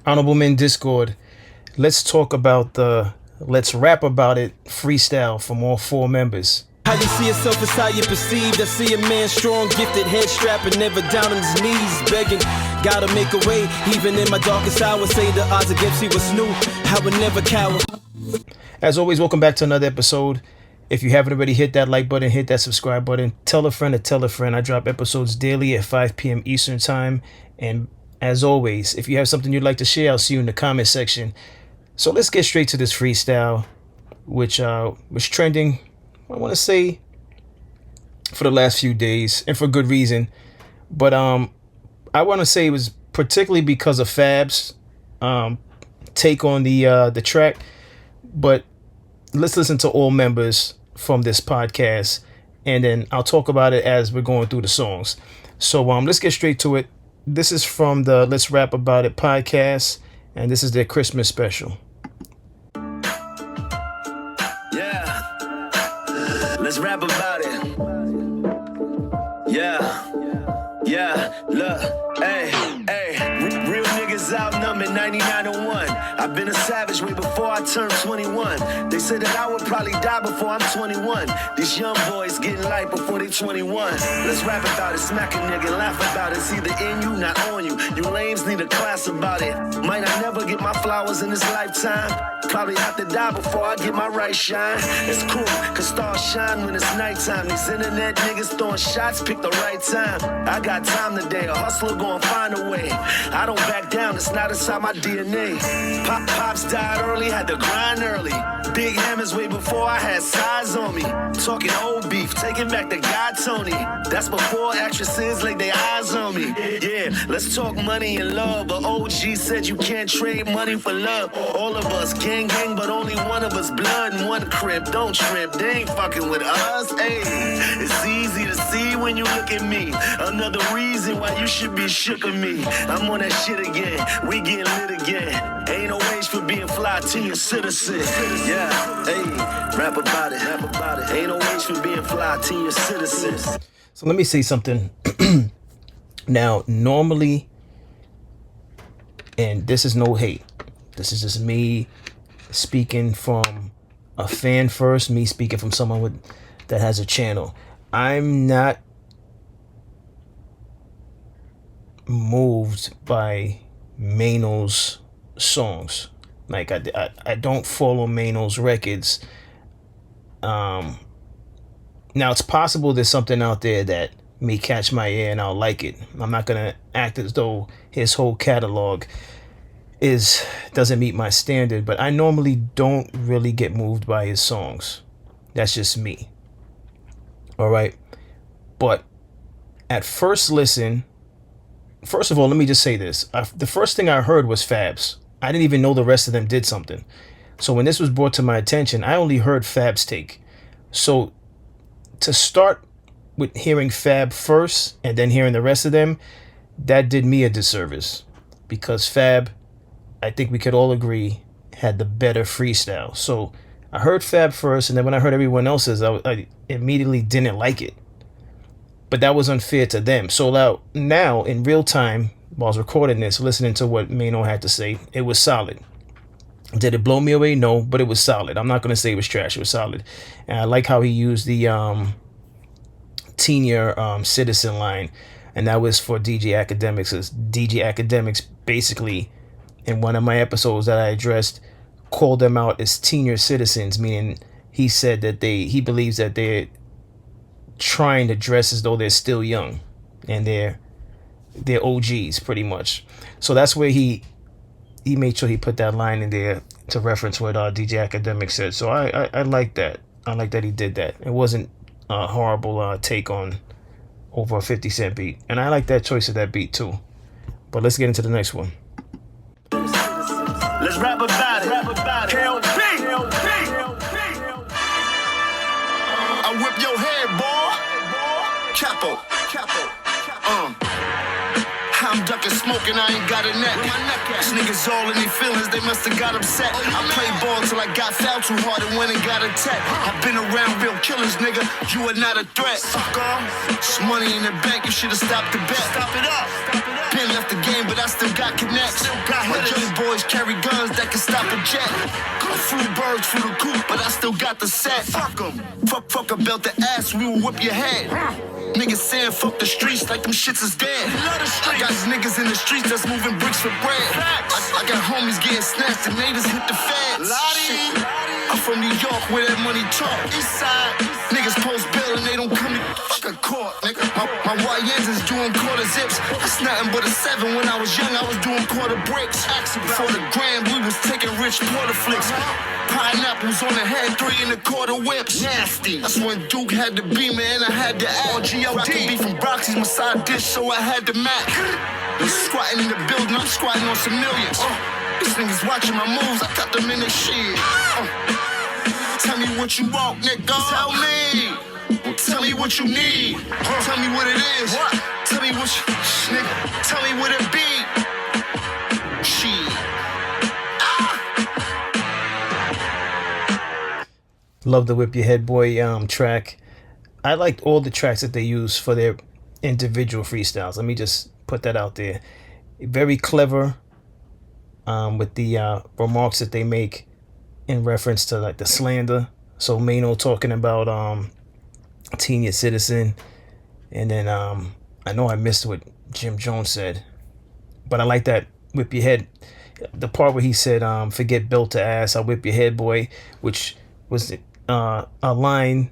Honorable Men Discord. Let's talk about the Let's Rap About It freestyle from all four members. How you see yourself is how you perceived. I see a man strong, gifted, head strapping, never down on his knees, begging. Gotta make a way, even in my darkest hour. Say the odds against me was new. I would never cower. As always, welcome back to another episode. If you haven't already, hit that like button, hit that subscribe button. Tell a friend to tell a friend. I drop episodes daily at 5 p.m. Eastern Time. And as always, if you have something you'd like to share, I'll see you in the comment section. So let's get straight to this freestyle, which was trending, I want to say, for the last few days, and for good reason. But I want to say it was particularly because of Fab's take on the track. But let's listen to all members from this podcast, and then I'll talk about it as we're going through the songs. So let's get straight to it. This is from the Let's Rap About It podcast, and this is their Christmas special. Yeah, let's rap about it. Yeah, look, real niggas outnumbered 99-1. I've been a savage way before I turned 21. They said that I would probably die before I'm 21. These young boys getting light before they 21. Let's rap about it, smack a nigga, laugh about it. It's either in you, not on you. You lames need a class about it. Might I never get my flowers in this lifetime. Probably have to die before I get my right shine. It's cool, cause stars shine when it's nighttime. These internet niggas throwing shots, pick the right time. I got time today, a hustler gon' find a way. I don't back down, it's not inside my DNA. Pops died early, had to grind early. Big hammers way before I had size on me. Talking old beef, taking back the guy Tony. That's before actresses laid their eyes on me. Yeah, let's talk money and love. But OG said you can't trade money for love. All of us gang, but only one of us blood and one crib. Don't trip, they ain't fucking with us. Hey, it's easy to see when you look at me. Another reason why you should be shook of me. I'm on that shit again, we getting lit again. Ain't no age for being fly to your citizen. Yeah, hey, rap about it. Ain't no age for being fly to your citizens. So let me say something. Now, normally, and this is no hate, this is just me speaking from a fan first, me speaking from someone that has a channel. I'm not moved by Mano's songs. Like I don't follow Mano's records. Now it's possible there's something out there that may catch my ear and I'll like it. I'm not gonna act as though his whole catalog doesn't meet my standard, but I normally don't really get moved by his songs. That's just me. All right. But at first listen, first of all, let me just say this. The first thing I heard was Fab's. I didn't even know the rest of them did something. So when this was brought to my attention, I only heard Fab's take. So to start with hearing Fab first and then hearing the rest of them, that did me a disservice. Because Fab, I think we could all agree, had the better freestyle. So I heard Fab first, and then when I heard everyone else's, I immediately didn't like it. But that was unfair to them. So now in real time, while I was recording this, listening to what Mano had to say, it was solid. Did it blow me away? No, but it was solid. I'm not going to say it was trash. It was solid. And I like how he used the senior citizen line, and that was for DJ Academics. DJ Academics basically, in one of my episodes that I addressed, called them out as senior citizens, meaning he said that he believes that they're trying to dress as though they're still young, and they're OGs pretty much. So that's where he made sure he put that line in there to reference what DJ Academic said. So I like that. I like that he did that. It wasn't a horrible take on over a 50 Cent beat, and I like that choice of that beat too. But let's get into the next one. Let's rap about it. KLB. I whip your head, boy. Capo. I'm ducking smoke and I ain't got a neck. These niggas all in their feelings, they must have got upset. I played ball till I got fouled too hard and went and got a tech. I've been around real killers, nigga. You are not a threat. Sucker. It's money in the bank, you should have stopped the bet. Stop it up. Been left the game game, but I still got connects. My young boys carry guns that can stop a jet. I flew birds through the coop, but I still got the set. Fuck 'em. Fuck a belt the ass, we will whip your head. Niggas saying fuck the streets like them shits is dead. I got niggas in the streets that's moving bricks for bread. I got homies getting snatched and they just hit the feds. Shit. I'm from New York where that money talk. East side, niggas post bail and they don't come to fucking court, nigga. My YNs is doing quarter zips. It's nothing but a 7. When I was young, I was doing quarter bricks. Before the grand, we was taking rich porter flicks. Pineapples on the head, 3 in the quarter whips. Nasty. That's when Duke had the beamer and I had the G.O.D. Rockin' beef from Broxy's my side dish, so I had the Mac. I'm squatting in the building, I'm squatting on some millions. These niggas watching my moves, I got them in their shit. Tell me what you want, nigga. Tell me. Tell me what you need. Tell me what it is. Tell me what you, nigga. Tell me what it be. Shit. Love the Whip Your Head Boy track. I liked all the tracks that they use for their individual freestyles. Let me just put that out there. Very clever with the remarks that they make in reference to like the slander. So Mano talking about Senior Citizen, and then I know I missed what Jim Jones said, but I like that Whip Your Head. The part where he said, "Forget belt to ass, I'll whip your head, boy," which was a line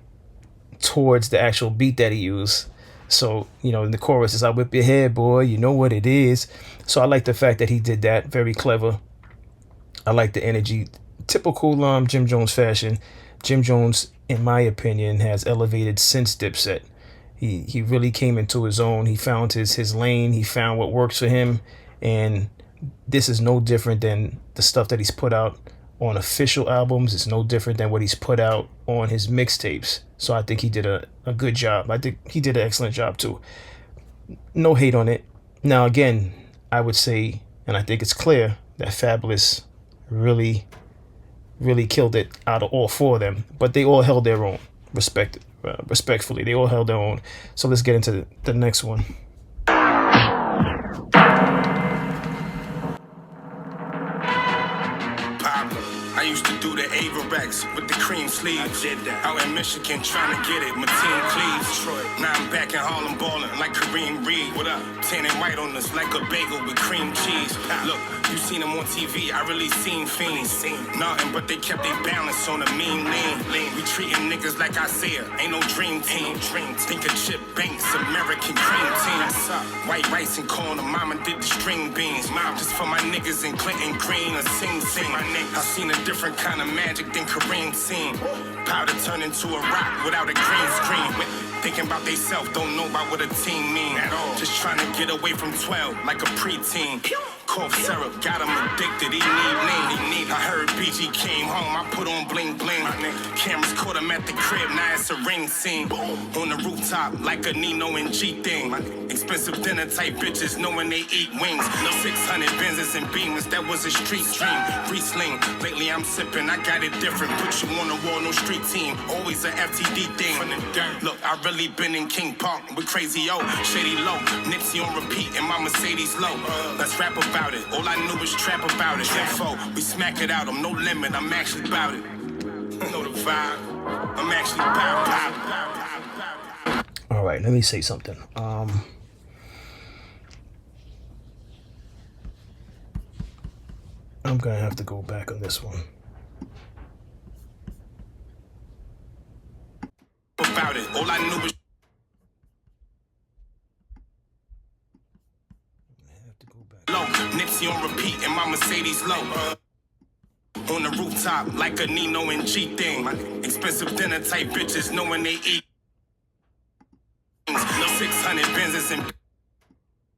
towards the actual beat that he used. So, you know, in the chorus is, "I whip your head, boy, you know what it is." So I like the fact that he did that. Very clever. I like the energy. Typical Jim Jones fashion. Jim Jones, in my opinion, has elevated since Dipset. He really came into his own. He found his lane. He found what works for him. And this is no different than the stuff that he's put out on official albums. It's no different than what he's put out on his mixtapes. So I think he did a good job. I think he did an excellent job too. No hate on it. Now again, I would say, and I think it's clear, that Fabulous really killed it out of all 4 of them. But they all held their own. Respectfully, they all held their own. So let's get into the next one. I used to do the Averex with the cream sleeves. I did that. Out in Michigan trying to get it, my team Cleves. Now I'm back in Harlem ballin' like Kareem Reed. What up? Tan and white on us like a bagel with cream cheese. Look, you seen them on TV, I really seen fiends. Nothing but they kept their balance on a mean lean. We treating niggas like Isaiah, ain't no dream team. Think of Chip Banks, American cream team. White rice and corn, the mama did the string beans. Just for my niggas in Clinton Green or Sing Sing. I seen a different kind of magic than Kareem seen. Powder turned into a rock without a green screen. Thinking about they self, don't know about what a team mean at all. Just trying to get away from 12 like a preteen. Cough syrup, got him addicted, he need lean. I heard BG came home, I put on bling bling. Cameras caught him at the crib, now it's a ring scene. On the rooftop, like a Nino and G thing. Expensive dinner type bitches, knowing they eat wings. 600 Benzes and Beamers, that was a street dream. Re-sling, lately I'm sipping, I got it different. Put you on the wall, no street team. Always a FTD thing. Look, I really been in King Park with Crazy O, Shady Low, Nipsey on repeat, and my Mercedes low. Let's rap about it. All I knew was trap about it. Info, we smack it out. I'm no limit. I'm actually about it. Know the vibe. I'm actually about it. All right, let me say something. I'm gonna have to go back on this one. About it. All I knew was. Low, Nipsey on repeat, and my Mercedes low. On the rooftop, like a Nino and G thing. Expensive dinner type bitches, knowing they eat. 600 Benzes and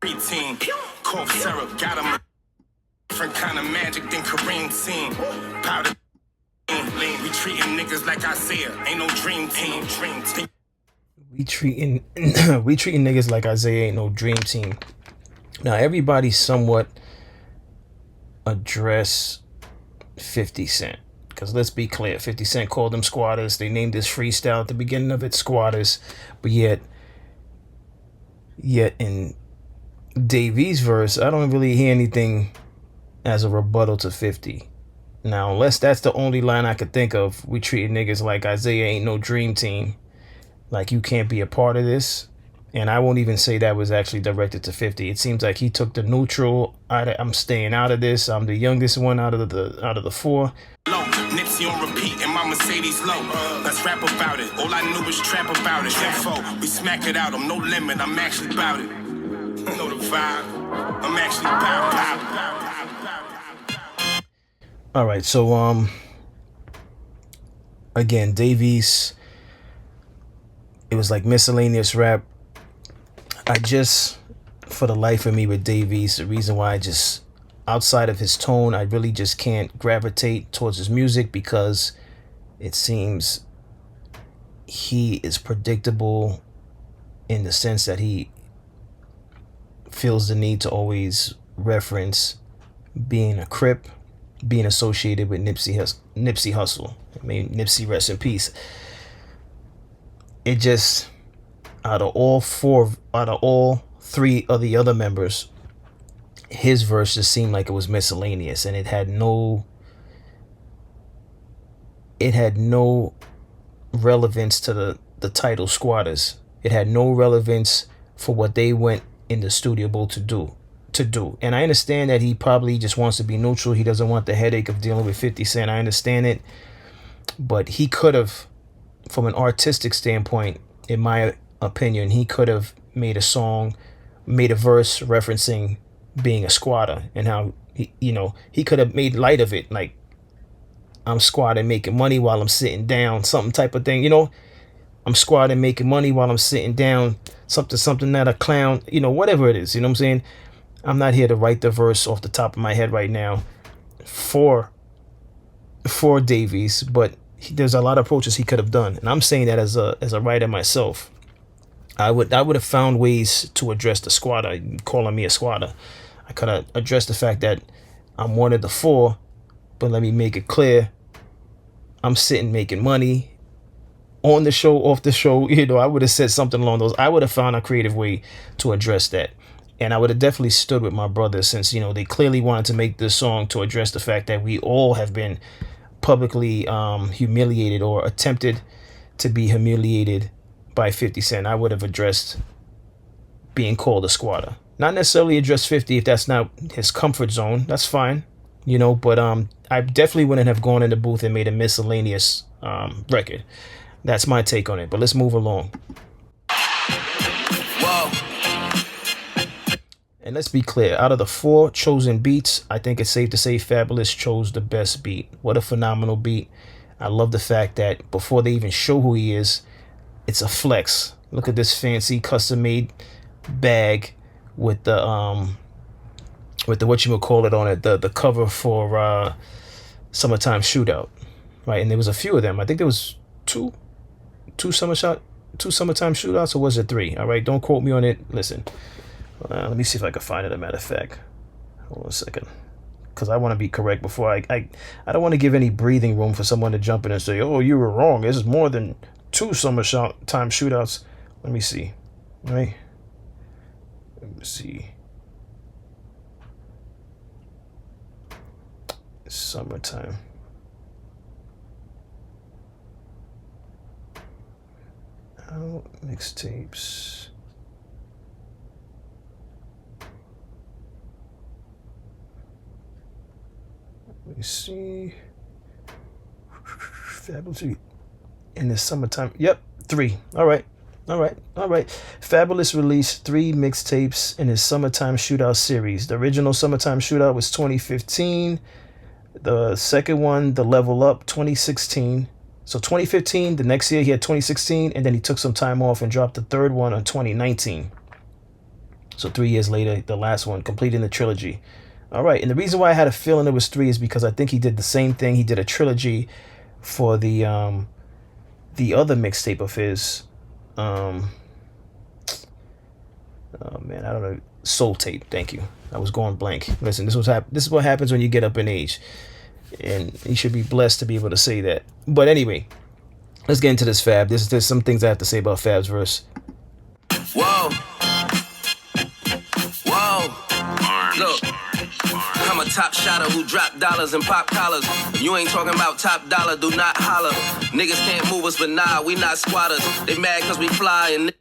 preteen. Cough syrup, got him a different kind of magic than Kareem seen. Powder lean, we treating niggas like Isaiah, ain't no dream team. We treating niggas like Isaiah ain't no dream team. Now, everybody somewhat address 50 Cent. Because let's be clear, 50 Cent called them squatters. They named this freestyle at the beginning of it squatters. But yet in Dave verse, I don't really hear anything as a rebuttal to 50. Now, unless that's the only line I could think of, we treat niggas like Isaiah ain't no dream team. Like, you can't be a part of this. And I won't even say that was actually directed to 50. It seems like he took the neutral. I'm staying out of this. I'm the youngest one out of the four. Low, Nipsey on repeat in my Mercedes low. Let's rap about it. All I knew was trap about it. Info, we smack it out. I'm no limit. I'm actually about it. Know the vibe. I'm actually about it. All right, so again, Davies. It was like miscellaneous rap. I just, for the life of me with Davies, the reason why I just, outside of his tone, I really just can't gravitate towards his music because it seems he is predictable in the sense that he feels the need to always reference being a Crip, being associated with Nipsey Hussle. I mean, Nipsey, rest in peace. It just, out of all three of the other members, his verse just seemed like it was miscellaneous, and it had no relevance to the title Squatters. It had no relevance for what they went in the studio to do. And I understand that he probably just wants to be neutral. He doesn't want the headache of dealing with 50 Cent. I understand it. But he could have, from an artistic standpoint, in my opinion, he could have made a verse referencing being a squatter and how he could have made light of it, like, I'm squatting making money while I'm sitting down, something type of thing, I'm squatting making money while I'm sitting down, something that a clown, whatever it is, you know what I'm saying? I'm not here to write the verse off the top of my head right now for Davies, but there's a lot of approaches he could have done, and I'm saying that as a writer myself. I would have found ways to address the squatter, calling me a squatter. I could have addressed the fact that I'm one of the four, but let me make it clear, I'm sitting making money on the show, off the show. I would have said something along those. I would have found a creative way to address that. And I would have definitely stood with my brothers, since, they clearly wanted to make this song to address the fact that we all have been publicly humiliated or attempted to be humiliated by 50 Cent. I would have addressed being called a squatter. Not necessarily address 50 if that's not his comfort zone. That's fine, but I definitely wouldn't have gone in the booth and made a miscellaneous record. That's my take on it. But let's move along. And let's be clear, out of the four chosen beats, I think it's safe to say Fabulous chose the best beat. What a phenomenal beat. I love the fact that before they even show who he is, it's a flex. Look at this fancy custom-made bag with the whatchamacallit on it, the cover for Summertime Shootout, right? And there was a few of them. I think there was two Summertime Shootouts, or was it three? All right, don't quote me on it. Listen, let me see if I can find it. A matter of fact, hold on a second, because I want to be correct before I don't want to give any breathing room for someone to jump in and say, "Oh, you were wrong. This is more than two Summertime Shootouts." Let me see, right? Let me see. Summertime. Oh, mixtapes. Let me see. Fabulous in the summertime. Yep, 3. All right. Fabulous released 3 mixtapes in his Summertime Shootout series. The original Summertime Shootout was 2015. The second one, The Level Up, 2016. So 2015, the next year he had 2016, and then he took some time off and dropped the third one on 2019. So 3 years later, the last one, completing the trilogy. All right, and the reason why I had a feeling it was 3 is because I think he did the same thing. He did a trilogy for the other mixtape of his. Oh man, I don't know. Soul Tape. Thank you. I was going blank. Listen, this is what happens when you get up in age, and you should be blessed to be able to say that. But anyway, let's get into this Fab. There's some things I have to say about Fab's verse. Whoa. Whoa. a top shotter who drop dollars and pop collars. If you ain't talking about top dollar, do not holler. Niggas can't move us, but nah, we not squatters. They mad cause we fly and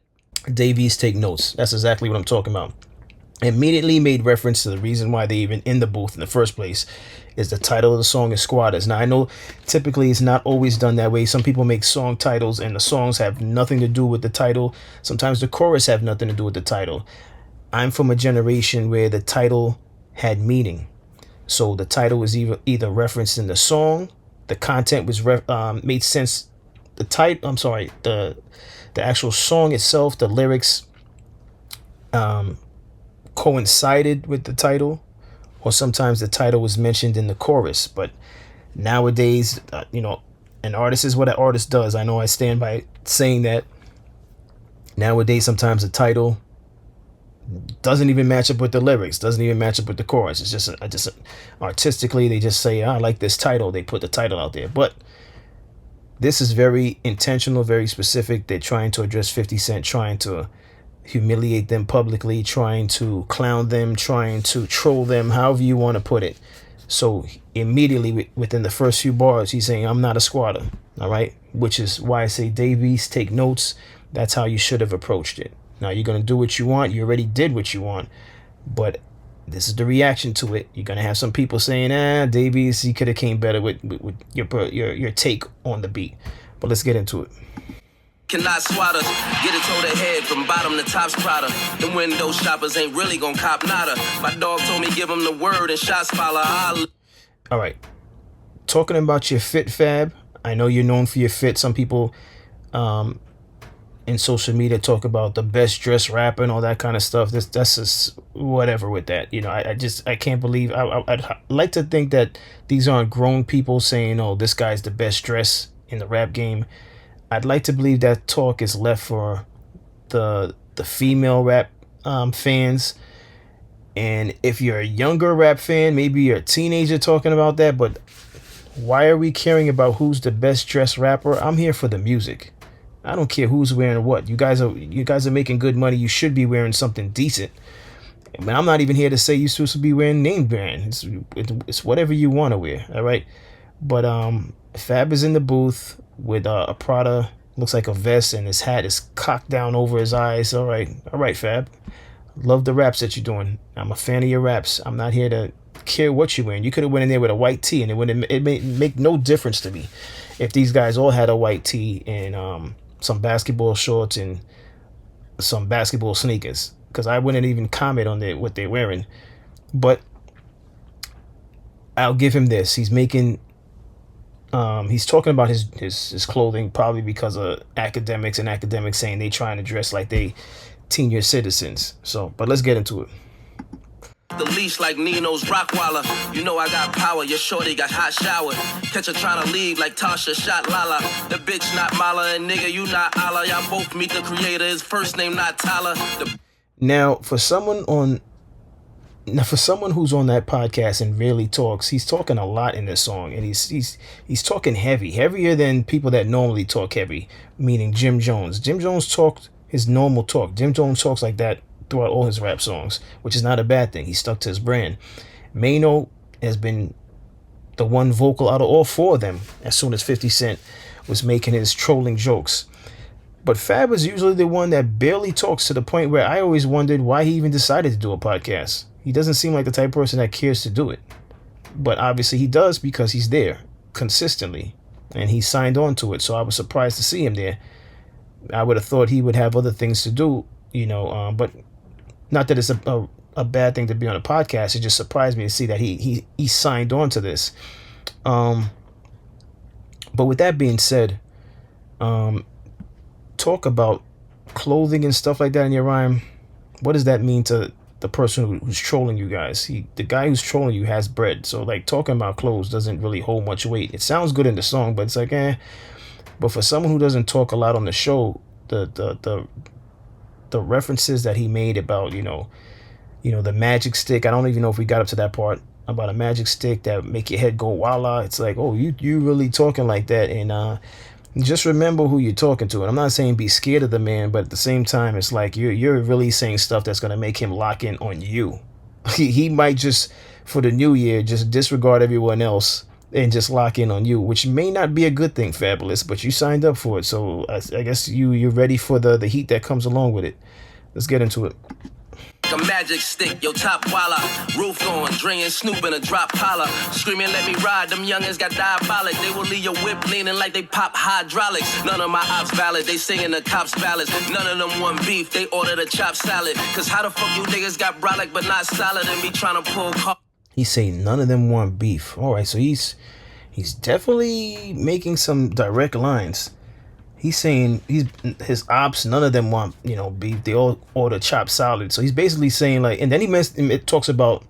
Davies take notes. That's exactly what I'm talking about. Immediately made reference to the reason why they even in the booth in the first place is the title of the song is Squatters. Now I know typically it's not always done that way. Some people make song titles and the songs have nothing to do with the title. Sometimes the chorus have nothing to do with the title. I'm from a generation where the title had meaning. So the title was either referenced in the song, the content was made sense. The actual song itself, the lyrics coincided with the title, or sometimes the title was mentioned in the chorus. But nowadays, an artist is what an artist does. I know I stand by saying that. Nowadays, sometimes the title doesn't even match up with the lyrics, doesn't even match up with the chorus. It's just artistically, they just say, I like this title. They put the title out there. But this is very intentional, very specific. They're trying to address 50 Cent, trying to humiliate them publicly, trying to clown them, trying to troll them, however you want to put it. So immediately within the first few bars, he's saying, I'm not a squatter. All right. Which is why I say, Davies, take notes. That's how you should have approached it. Now you're going to do what you want. You already did what you want. But this is the reaction to it. You're going to have some people saying, Davies, he could have came better with your take on the beat. But let's get into it. cannot swat us. Get it toe to head from bottom to top's Prada. Them window shoppers ain't really gon' cop nada. My dog told me give him the word and shots follow. All right. Talking about your fit, Fab. I know you're known for your fit. Some people in social media talk about the best dressed rapper and all that kind of stuff. That's just whatever with that. I can't believe. I'd like to think that these aren't grown people saying, oh, this guy's the best dressed in the rap game. I'd like to believe that talk is left for the female rap fans. And if you're a younger rap fan, maybe you're a teenager talking about that. But why are we caring about who's the best dressed rapper? I'm here for the music. I don't care who's wearing what. You guys are making good money. You should be wearing something decent. But I'm not even here to say you're supposed to be wearing name brand. It's whatever you want to wear. All right. But Fab is in the booth with a Prada, looks like a vest, and his hat is cocked down over his eyes. All right, Fab. Love the raps that you're doing. I'm a fan of your raps. I'm not here to care what you're wearing. You could have went in there with a white tee, and it may make no difference to me if these guys all had a white tee and some basketball shorts and some basketball sneakers, because I wouldn't even comment on what they're wearing. But I'll give him this. He's making he's talking about his clothing probably because of academics saying they trying to dress like they senior citizens. So, but let's get into it. The leash like Nino's Rockwaller. You know I got power, your shorty got hot shower. Catch her trying to leave like Tasha shot Lala. The bitch not Mala and nigga you not Allah. Y'all both meet the creator, his first name not Tyler. Now for someone who's on that podcast and really talks, he's talking a lot in this song, and he's talking heavier than people that normally talk heavy, meaning Jim Jones. Jim Jones talked his normal talk. Jim Jones talks like that throughout all his rap songs, which is not a bad thing. He stuck to his brand. Mano has been the one vocal out of all four of them as soon as 50 Cent was making his trolling jokes. But Fab is usually the one that barely talks, to the point where I always wondered why he even decided to do a podcast. He doesn't seem like the type of person that cares to do it. But obviously he does, because he's there consistently and he signed on to it. So I was surprised to see him there. I would have thought he would have other things to do, but not that it's a bad thing to be on a podcast. It just surprised me to see that he signed on to this. But with that being said, talk about clothing and stuff like that in your rhyme. What does that mean to the person who's trolling you guys? The guy who's trolling you has bread. So like talking about clothes doesn't really hold much weight. It sounds good in the song, but it's like, But for someone who doesn't talk a lot on the show, the references that he made about, the magic stick. I don't even know if we got up to that part about a magic stick that make your head go walla. It's like, oh, you really talking like that. And just remember who you're talking to. And I'm not saying be scared of the man, but at the same time, it's like you're really saying stuff that's going to make him lock in on you. He might just for the new year, just disregard everyone else and just lock in on you, which may not be a good thing, Fabulous, but you signed up for it. So I guess you're ready for the heat that comes along with it. Let's get into it. A magic stick, yo top walla. Roof on, Dre and Snoop in a drop collar. Screaming, let me ride, them youngins got diabolic. They will leave your whip leaning like they pop hydraulics. None of my ops valid, they singing the cops ballads. None of them want beef, they ordered a chopped salad. Cause how the fuck you niggas got brolic but not solid and be trying to pull car. He's saying none of them want beef. All right, so he's definitely making some direct lines. He's saying his ops, none of them want, beef. They all order chopped salad. So he's basically saying like, and then it talks about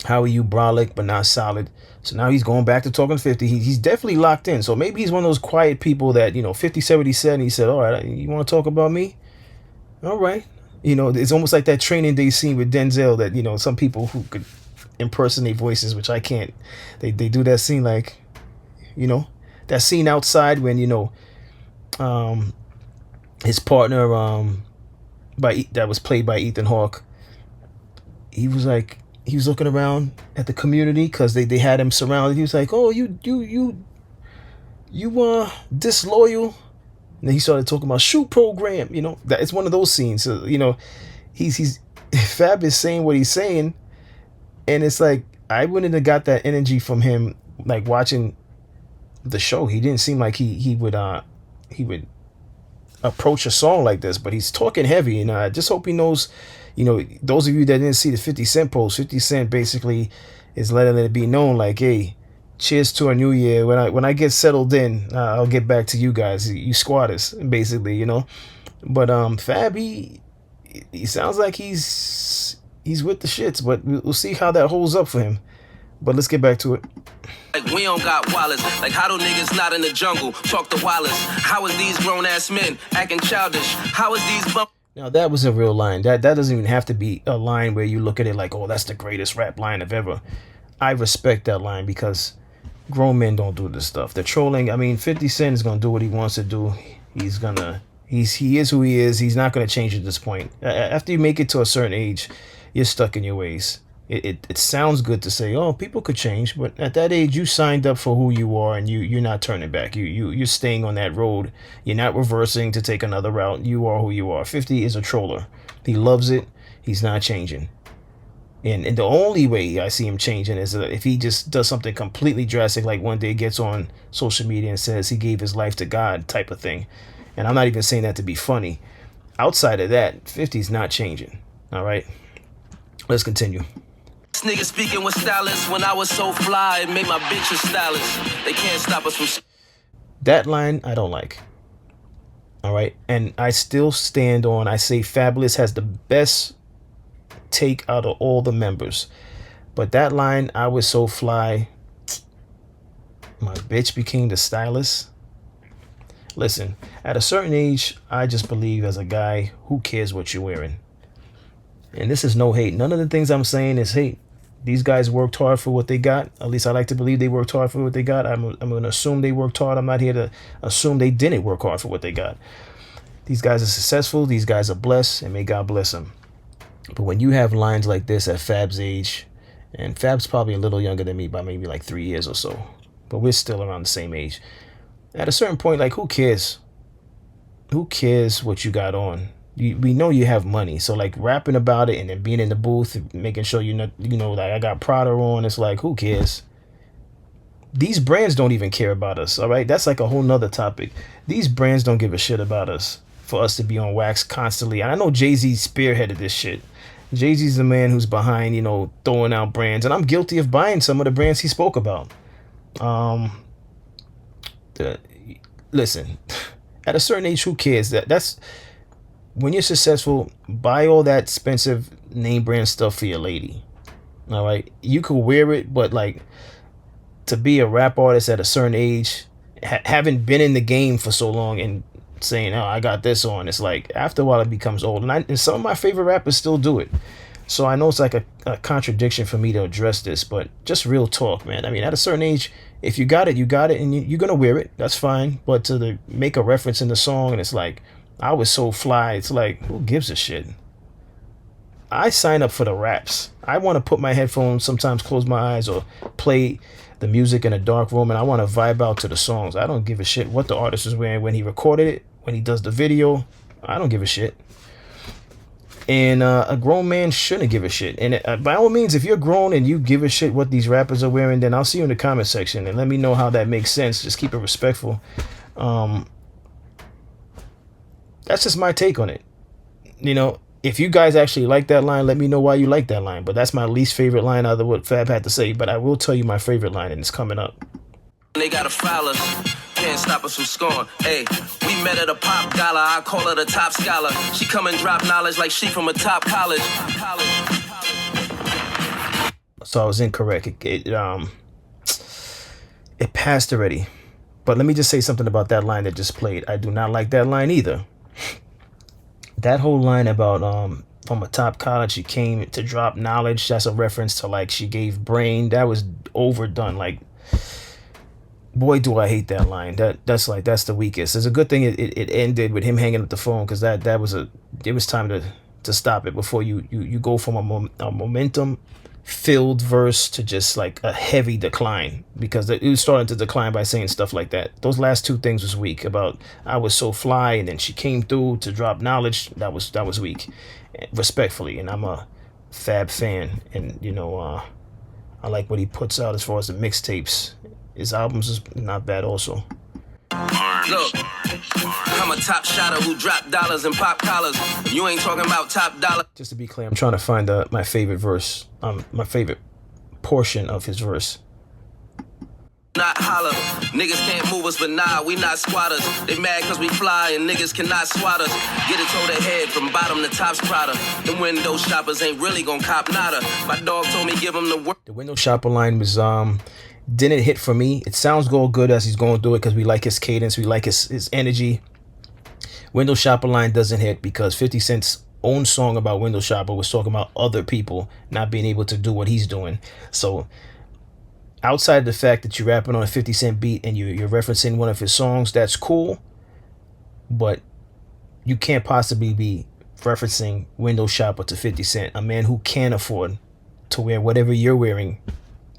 how are you brolic but not solid. So now he's going back to talking 50. He's definitely locked in. So maybe he's one of those quiet people that, 50 said what he said, and he said, all right, you want to talk about me? All right. It's almost like that Training Day scene with Denzel that, some people who could impersonate voices, which I can't. They do that scene like, that scene outside when, his partner that was played by Ethan Hawke, he was looking around at the community because they had him surrounded. He was like, oh, you disloyal, and then he started talking about shoot program. That it's one of those scenes. So, he's Fab is saying what he's saying, and it's like I wouldn't have got that energy from him like watching the show. He didn't seem like he would approach a song like this, but he's talking heavy, and I just hope he knows, those of you that didn't see the 50 Cent post, 50 Cent basically is letting it be known like, hey, cheers to our new year. When I get settled in, I'll get back to you guys, you squatters, basically, But Fab, he sounds like he's with the shits, but we'll see how that holds up for him. But let's get back to it. Like we don't got wallets. Like how do niggas not in the jungle talk to Wallace? How is these grown ass men acting childish? How is these Now that was a real line. That doesn't even have to be a line where you look at it like, oh, that's the greatest rap line of ever. I respect that line because grown men don't do this stuff. They're trolling. I mean, 50 Cent is gonna do what he wants to do. He is who he is. He's not gonna change at this point. After you make it to a certain age, you're stuck in your ways. It sounds good to say, oh, people could change, but at that age, you signed up for who you are, and you're not turning back. You're staying on that road. You're not reversing to take another route. You are who you are. 50 is a troller. He loves it. He's not changing. And the only way I see him changing is if he just does something completely drastic, like one day gets on social media and says he gave his life to God type of thing. And I'm not even saying that to be funny. Outside of that, 50's not changing. All right? Let's continue. This nigga speaking with stylists when I was so fly, it made my bitch a stylist. They can't stop us from. That line I don't like. All right, and I still stand on. I say Fabulous has the best take out of all the members, but that line, I was so fly, my bitch became the stylist. Listen, at a certain age, I just believe as a guy, who cares what you're wearing? And this is no hate. None of the things I'm saying is hate. These guys worked hard for what they got. At least I like to believe they worked hard for what they got. I'm going to assume they worked hard. I'm not here to assume they didn't work hard for what they got. These guys are successful. These guys are blessed, and may God bless them. But when you have lines like this at Fab's age, and Fab's probably a little younger than me by maybe like 3 years or so, but we're still around the same age. At a certain point, like, who cares? Who cares what you got on? We know you have money, so like rapping about it and then being in the booth, making sure like I got Prada on. It's like, who cares? These brands don't even care about us. All right, that's like a whole nother topic. These brands don't give a shit about us for us to be on wax constantly. And I know Jay-Z spearheaded this shit. Jay-Z's the man who's behind, throwing out brands, and I'm guilty of buying some of the brands he spoke about. Listen, at a certain age, who cares? That's when you're successful, buy all that expensive name brand stuff for your lady. All right, you could wear it, but like to be a rap artist at a certain age, haven't been in the game for so long and saying, oh, I got this on, it's like after a while it becomes old. And some of my favorite rappers still do it. So I know it's like a contradiction for me to address this, but just real talk, man. I mean, at a certain age, if you got it, you got it, and you're going to wear it. That's fine. But to make a reference in the song, and it's like, I was so fly, it's like, who gives a shit? I sign up for the raps. I want to put my headphones, sometimes close my eyes, or play the music in a dark room, and I want to vibe out to the songs. I don't give a shit what the artist is wearing when he recorded it, when he does the video. I don't give a shit. And a grown man shouldn't give a shit. And by all means, if you're grown and you give a shit what these rappers are wearing, then I'll see you in the comment section and let me know how that makes sense. Just keep it respectful. That's just my take on it. You know, if you guys actually like that line, let me know why you like that line. But that's my least favorite line out of what Fab had to say. But I will tell you my favorite line, and it's coming up. They gotta foul us, can't stop us from scoring. Hey, we met at a pop gala, I call her the top scholar. She come and drop knowledge like she from a top college. So I was incorrect. It passed already. But let me just say something about that line that just played. I do not like that line either. That whole line about from a top college she came to drop knowledge, that's a reference to like she gave brain. That was overdone. Like, boy, do I hate that line. That's the weakest. It's a good thing it ended with him hanging up the phone, because it was time to stop it before you go from a momentum filled verse to just like a heavy decline, because it was starting to decline by saying stuff like that. Those last two things was weak. About I was so fly and then she came through to drop knowledge. That was weak, respectfully. And I'm a Fab fan, and you know I like what he puts out as far as the mixtapes. His albums is not bad also. Look, I'm a top shotter who drop dollars and pop collars. You ain't talking about top dollar. Just to be clear, I'm trying to find my favorite verse, my favorite portion of his verse. Not holler, niggas can't move us, but nah, we not squatters. They mad cause we fly and niggas cannot swat us. Get it to the head from bottom to top's Prada. Them window shoppers ain't really gon' cop nada. My dog told me give him the work. The window shopper line was didn't hit for me. It sounds good as he's going through it because we like his cadence, we like his energy. Window shopper line doesn't hit because 50 Cent's own song about window shopper was talking about other people not being able to do what he's doing. So outside the fact that you're rapping on a 50 Cent beat and you're referencing one of his songs, that's cool, but you can't possibly be referencing window shopper to 50 Cent, a man who can't afford to wear whatever you're wearing,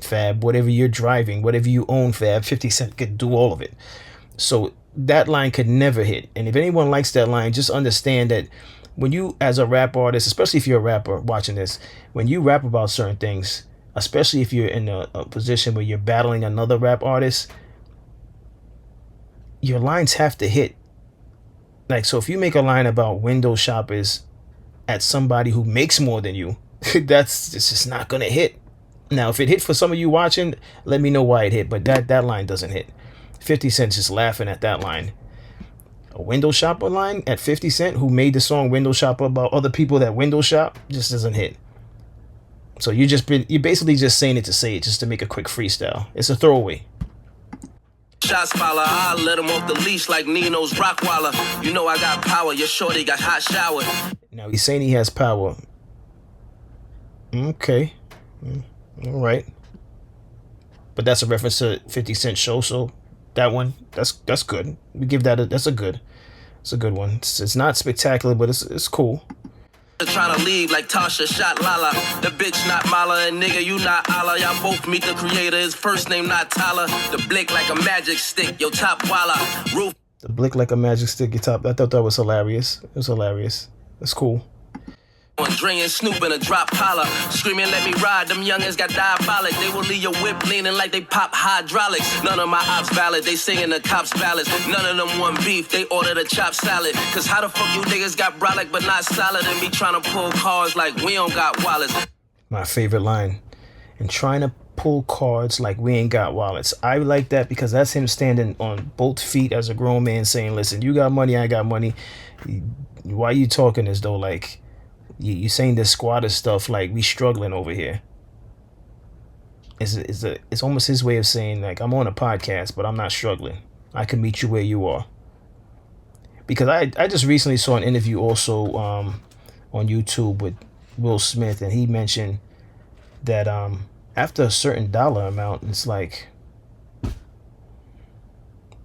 Fab, whatever you're driving, whatever you own, Fab. 50 Cent could do all of it. So that line could never hit. And if anyone likes that line, just understand that when you, as a rap artist, especially if you're a rapper watching this, when you rap about certain things, especially if you're in a position where you're battling another rap artist, your lines have to hit. Like, so if you make a line about window shoppers at somebody who makes more than you, it's just not gonna hit. Now, if it hit for some of you watching, let me know why it hit, but that line doesn't hit. 50 Cent's just laughing at that line. A window shopper line at 50 Cent, who made the song Window Shopper about other people that window shop, just doesn't hit. So you're basically just saying it to say it, just to make a quick freestyle. It's a throwaway. Shots follow, I let him off the leash like Nino's Rockwaller. You know I got power, your shorty got hot shower. Now he's saying he has power. Okay. All right. But that's a reference to 50 Cent show, so that one, that's good. We give that it's a good one. It's not spectacular, but it's cool. Trying to leave like Tasha shot Lala. The bitch not Mala, and nigga you not Allah. Y'all both meet the creator, his first name not Tyler. The blick like a magic stick, yo top walla. Roof. The blick like a magic stick, your top. I thought that was hilarious. It was hilarious. It's cool. Dre and Snoop in a drop collar. Screaming, let me ride. Them youngins got diabolic. They will leave your whip leaning like they pop hydraulics. None of my ops valid. They singing the cops ballads. None of them want beef. They ordered a chopped salad. Cause how the fuck you niggas got brolic but not solid and be trying to pull cards like we don't got wallets? My favorite line. And trying to pull cards like we ain't got wallets. I like that because that's him standing on both feet as a grown man saying, listen, you got money, I got money. Why you talking as though like you saying this squatter stuff like we struggling over here? It's almost his way of saying like I'm on a podcast, but I'm not struggling. I can meet you where you are. Because I just recently saw an interview also on YouTube with Will Smith, and he mentioned that after a certain dollar amount, it's like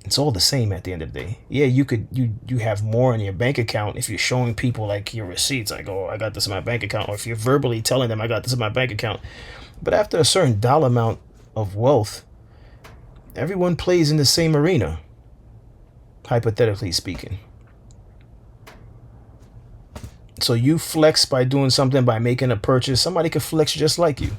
It's all the same at the end of the day. Yeah, you have more in your bank account if you're showing people like your receipts, like, oh, I got this in my bank account, or if you're verbally telling them I got this in my bank account. But after a certain dollar amount of wealth, everyone plays in the same arena, hypothetically speaking. So you flex by doing something, by making a purchase. Somebody could flex just like you.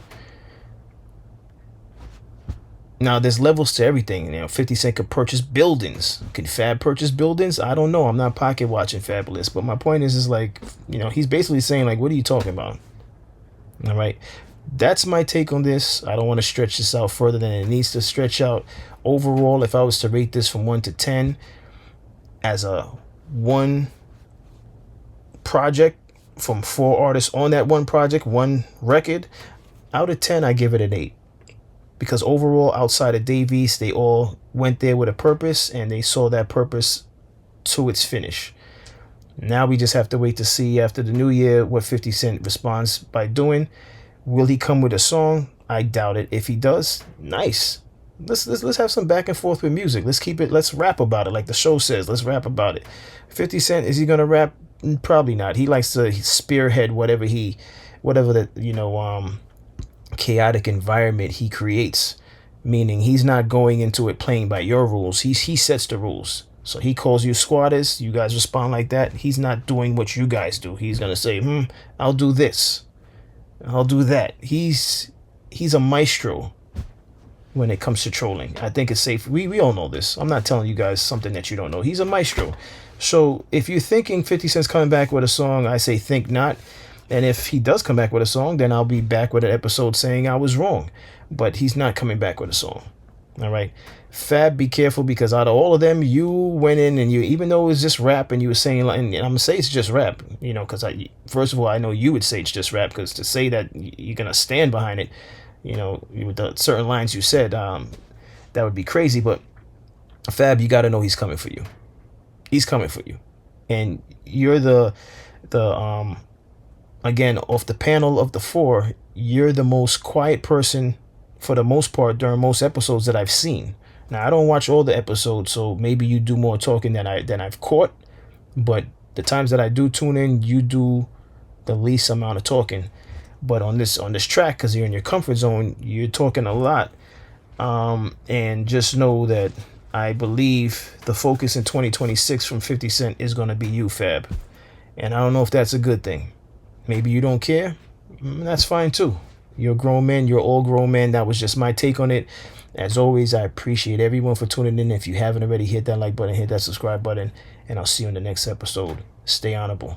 Now, there's levels to everything. 50 Cent could purchase buildings. Can Fab purchase buildings? I don't know. I'm not pocket watching Fabulous. But my point is like, he's basically saying, like, what are you talking about? All right. That's my take on this. I don't want to stretch this out further than it needs to stretch out. Overall, if I was to rate this from 1 to 10 as a one project from 4 artists on that one project, one record, out of 10, I give it an 8. Because overall, outside of Davies, they all went there with a purpose, and they saw that purpose to its finish. Now we just have to wait to see after the new year what 50 Cent responds by doing. Will he come with a song? I doubt it. If he does, nice. Let's have some back and forth with music. Let's rap about it, like the show says. Let's rap about it. 50 Cent, is he gonna rap? Probably not. He likes to spearhead whatever the chaotic environment he creates, meaning he's not going into it playing by your rules. He sets the rules. So he calls you squatters, you guys respond like that. He's not doing what you guys do. He's gonna say, I'll do this, I'll do that. He's a maestro when it comes to trolling. I think it's safe. We all know this. I'm not telling you guys something that you don't know. He's a maestro. So if you're thinking 50 Cent's coming back with a song, I say think not. And if he does come back with a song, then I'll be back with an episode saying I was wrong. But he's not coming back with a song. All right. Fab, be careful, because out of all of them, you went in and even though it was just rap, and you were saying, and I'm going to say it's just rap, because first of all, I know you would say it's just rap, because to say that you're going to stand behind it, with the certain lines you said, that would be crazy. But Fab, you got to know he's coming for you. He's coming for you. And you're the again, off the panel of the 4, you're the most quiet person for the most part during most episodes that I've seen. Now, I don't watch all the episodes, so maybe you do more talking than I've caught. But the times that I do tune in, you do the least amount of talking. But on this track, because you're in your comfort zone, you're talking a lot. And just know that I believe the focus in 2026 from 50 Cent is going to be you, Fab. And I don't know if that's a good thing. Maybe you don't care. That's fine too. You're a grown man. You're all grown men. That was just my take on it. As always, I appreciate everyone for tuning in. If you haven't already, hit that like button, hit that subscribe button, and I'll see you in the next episode. Stay honorable.